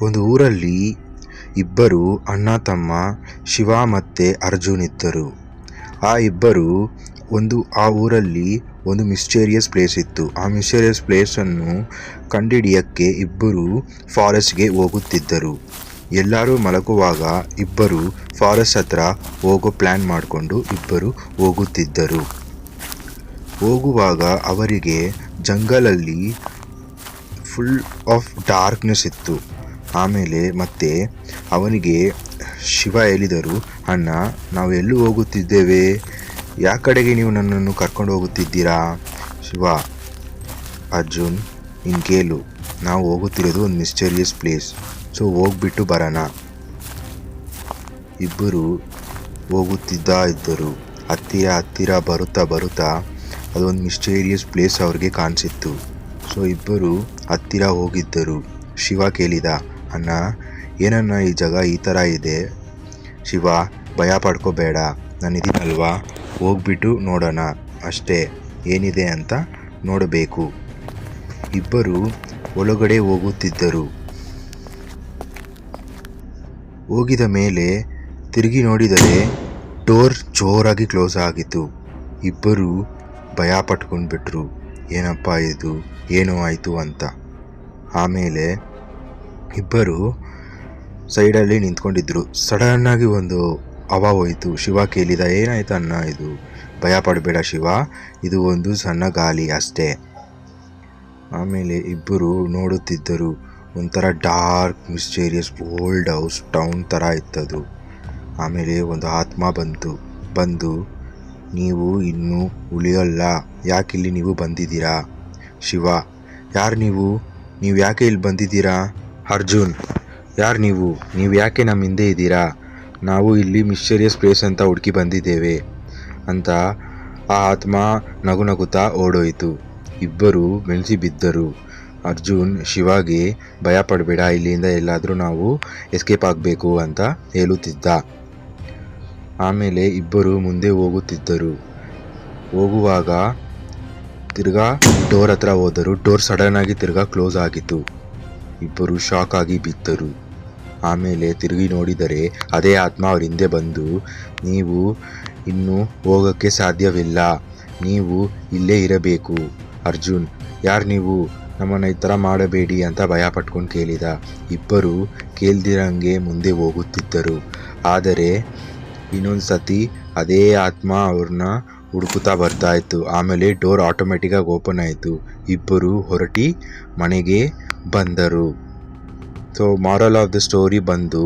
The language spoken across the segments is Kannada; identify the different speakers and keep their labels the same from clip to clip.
Speaker 1: ಒಂದು ಊರಲ್ಲಿ ಇಬ್ಬರು ಅಣ್ಣ ತಮ್ಮ ಶಿವ ಮತ್ತು ಅರ್ಜುನ್ ಇದ್ದರು. ಆ ಇಬ್ಬರು ಆ ಊರಲ್ಲಿ ಒಂದು ಮಿಸ್ಟೀರಿಯಸ್ ಪ್ಲೇಸ್ ಇತ್ತು. ಆ ಮಿಸ್ಟೀರಿಯಸ್ ಪ್ಲೇಸನ್ನು ಕಂಡುಹಿಡಿಯೋಕ್ಕೆ ಇಬ್ಬರು ಫಾರೆಸ್ಟ್ಗೆ ಹೋಗುತ್ತಿದ್ದರು. ಎಲ್ಲರೂ ಮಲಗುವಾಗ ಇಬ್ಬರು ಫಾರೆಸ್ಟ್ ಹತ್ರ ಹೋಗೋ ಪ್ಲ್ಯಾನ್ ಮಾಡಿಕೊಂಡು ಇಬ್ಬರು ಹೋಗುತ್ತಿದ್ದರು. ಹೋಗುವಾಗ ಅವರಿಗೆ ಜಂಗಲಲ್ಲಿ ಫುಲ್ ಆಫ್ ಡಾರ್ಕ್ನೆಸ್ ಇತ್ತು. ಆಮೇಲೆ ಮತ್ತೆ ಅವನಿಗೆ ಶಿವ ಹೇಳಿದರು, ಅಣ್ಣ, ನಾವು ಎಲ್ಲೂ ಹೋಗುತ್ತಿದ್ದೇವೆ, ಯಾವ ಕಡೆಗೆ ನೀವು ನನ್ನನ್ನು ಕರ್ಕೊಂಡು ಹೋಗುತ್ತಿದ್ದೀರಾ? ಶಿವ, ಅರ್ಜುನ್, ನೀನು ಕೇಳು, ನಾವು ಹೋಗುತ್ತಿರೋದು ಒಂದು ಮಿಸ್ಟೀರಿಯಸ್ ಪ್ಲೇಸ್, ಸೊ ಹೋಗ್ಬಿಟ್ಟು ಬರೋಣ. ಇಬ್ಬರು ಹೋಗುತ್ತಿದ್ದರು. ಹತ್ತಿರ ಬರುತ್ತಾ ಅದೊಂದು ಮಿಸ್ಟೀರಿಯಸ್ ಪ್ಲೇಸ್ ಅವ್ರಿಗೆ ಕಾಣಿಸಿತ್ತು. ಸೊ ಇಬ್ಬರು ಹತ್ತಿರ ಹೋಗಿದ್ದರು. ಶಿವ ಕೇಳಿದ, ಅಣ್ಣ, ಏನನ್ನ ಈ ಜಾಗ ಈ ಥರ ಇದೆ? ಶಿವ, ಭಯ ಪಡ್ಕೋಬೇಡ, ನಾನಿದ್ದೀನಲ್ವಾ, ಹೋಗ್ಬಿಟ್ಟು ನೋಡೋಣ ಅಷ್ಟೇ, ಏನಿದೆ ಅಂತ ನೋಡಬೇಕು. ಇಬ್ಬರು ಒಳಗಡೆ ಹೋಗುತ್ತಿದ್ದರು. ಹೋಗಿದ ಮೇಲೆ ತಿರುಗಿ ನೋಡಿದರೆ ಡೋರ್ ಜೋರಾಗಿ ಕ್ಲೋಸ್ ಆಗಿತ್ತು. ಇಬ್ಬರು ಭಯ ಪಟ್ಕೊಂಡ್ಬಿಟ್ರು, ಏನಪ್ಪ ಇದು, ಏನೋ ಆಯಿತು ಅಂತ. ಆಮೇಲೆ ಇಬ್ಬರು ಸೈಡಲ್ಲಿ ನಿಂತ್ಕೊಂಡಿದ್ರು. ಸಡನ್ನಾಗಿ ಒಂದು ಹವಾ ಹೋಯಿತು. ಶಿವ ಕೇಳಿದ, ಏನಾಯ್ತು ಅಣ್ಣ ಇದು? ಭಯ ಪಡಬೇಡ ಶಿವ, ಇದು ಒಂದು ಸಣ್ಣ ಗಾಳಿ ಅಷ್ಟೇ. ಆಮೇಲೆ ಇಬ್ಬರು ನೋಡುತ್ತಿದ್ದರು. ಒಂಥರ dark mysterious old house town ಥರ ಇತ್ತದು. ಆಮೇಲೆ ಒಂದು ಆತ್ಮ ಬಂದು ನೀವು ಇನ್ನೂ ಉಳಿಯೋಲ್ಲ, ಯಾಕಿಲ್ಲಿ ನೀವು ಬಂದಿದ್ದೀರಾ? ಶಿವ, ಯಾರು ನೀವು ಯಾಕೆ ಇಲ್ಲಿ ಬಂದಿದ್ದೀರಾ? ಅರ್ಜುನ್, ಯಾರು ನೀವು ಯಾಕೆ ನಮ್ಮ ಹಿಂದೆ ಇದ್ದೀರಾ? ನಾವು ಇಲ್ಲಿ ಮಿಸ್ಟೀರಿಯಸ್ ಪ್ಲೇಸ್ ಅಂತ ಹುಡುಕಿ ಬಂದಿದ್ದೇವೆ ಅಂತ ಆ ಆತ್ಮ ನಗುತ್ತಾ ಓಡೋಯಿತು. ಇಬ್ಬರು ಮೆಣಸಿ ಬಿದ್ದರು. ಅರ್ಜುನ್ ಶಿವಾಗೆ, ಭಯ ಪಡಬೇಡ, ಇಲ್ಲಿಂದ ಎಲ್ಲಾದರೂ ನಾವು ಎಸ್ಕೇಪ್ ಆಗಬೇಕು ಅಂತ ಹೇಳುತ್ತಿದ್ದ. ಆಮೇಲೆ ಇಬ್ಬರು ಮುಂದೆ ಹೋಗುತ್ತಿದ್ದರು. ಹೋಗುವಾಗ ತಿರ್ಗಾ ಡೋರ್ ಹತ್ರ ಹೋದರು. ಡೋರ್ ಸಡನ್ನಾಗಿ ತಿರ್ಗಾ ಕ್ಲೋಸ್ ಆಗಿತ್ತು. ಇಬ್ಬರು ಶಾಕ್ ಆಗಿ ಬಿದ್ದರು. ಆಮೇಲೆ ತಿರುಗಿ ನೋಡಿದರೆ ಅದೇ ಆತ್ಮ ಅವ್ರ ಹಿಂದೆ ಬಂದು, ನೀವು ಇನ್ನೂ ಹೋಗೋಕ್ಕೆ ಸಾಧ್ಯವಿಲ್ಲ, ನೀವು ಇಲ್ಲೇ ಇರಬೇಕು. ಅರ್ಜುನ್, ಯಾರು ನೀವು? ನಮ್ಮನ್ನು ಈ ಥರ ಮಾಡಬೇಡಿ ಅಂತ ಭಯ ಪಟ್ಕೊಂಡು ಕೇಳಿದ. ಇಬ್ಬರು ಕೇಳ್ದಿರಂಗೆ ಮುಂದೆ ಹೋಗುತ್ತಿದ್ದರು. ಆದರೆ ಇನ್ನೊಂದು ಸತಿ ಅದೇ ಆತ್ಮ ಅವ್ರನ್ನ ಹುಡುಕುತ್ತಾ ಬರ್ತಾಯಿತ್ತು. ಆಮೇಲೆ ಡೋರ್ ಆಟೋಮೆಟಿಕ್ಕಾಗಿ ಓಪನ್ ಆಯಿತು. ಇಬ್ಬರು ಹೊರಟಿ ಮನೆಗೆ ಬಂದರು. So moral of the story ಬಂದು,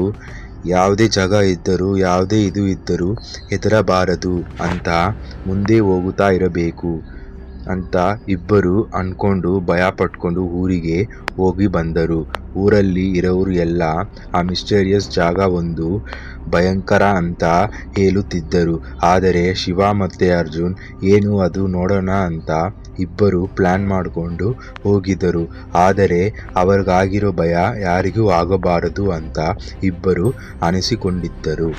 Speaker 1: ಯಾವುದೇ ಜಾಗ ಇದ್ದರೂ ಯಾವುದೇ ಇದು ಇದ್ದರೂ ಹೆದರಬಾರದು ಅಂತ ಮುಂದೆ ಹೋಗುತ್ತಾ ಇರಬೇಕು ಅಂತ ಇಬ್ಬರು ಅಂದ್ಕೊಂಡು ಭಯ ಪಟ್ಕೊಂಡು ಊರಿಗೆ ಹೋಗಿ ಬಂದರು. ಊರಲ್ಲಿ ಇರೋರು ಎಲ್ಲ ಆ ಮಿಸ್ಟೀರಿಯಸ್ ಜಾಗ ಒಂದು ಭಯಂಕರ ಅಂತ ಹೇಳುತ್ತಿದ್ದರು. ಆದರೆ ಶಿವ ಮತ್ತು ಅರ್ಜುನ್ ಏನು ಅದು ನೋಡೋಣ ಅಂತ ಇಬ್ಬರು ಪ್ಲ್ಯಾನ್ ಮಾಡಿಕೊಂಡು ಹೋಗಿದ್ದರು. ಆದರೆ ಅವ್ರಿಗಾಗಿರೋ ಭಯ ಯಾರಿಗೂ ಆಗಬಾರದು ಅಂತ ಇಬ್ಬರು ಅನಿಸಿಕೊಂಡಿದ್ದರು.